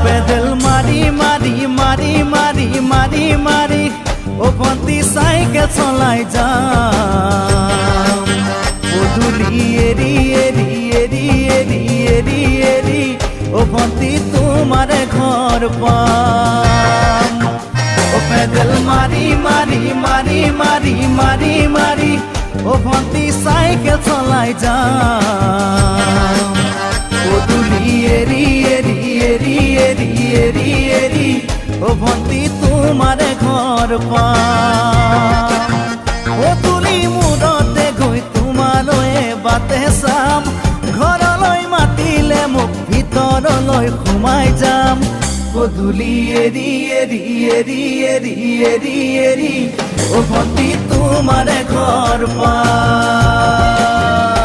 pedal মারি মারি মারি মারি মারি মারি ও ভন্টি সাইকেল চলাই যাম পদূলি এরি এরি এরি এরি এরি এরি ও ভন্টি তোমারে ঘর পাম ও পেডেল মারি মারি মারি মারি মারি মারি ও ভন্টি সাইকেল চলাই যাম পদূলি এরি এরি এরি এরি এরি এরি ও ভন্টি তোমারে ঘর পাম পদূলি মূৰতে গৈ তোমালৈ বাটে চাম ঘৰলৈ মাতিলে মোক ভিতৰলৈ সোমাই যাম পদূলি এৰি এৰি এৰি এৰি এৰি এৰি ও ভন্টি তোমাৰে ঘৰ পাম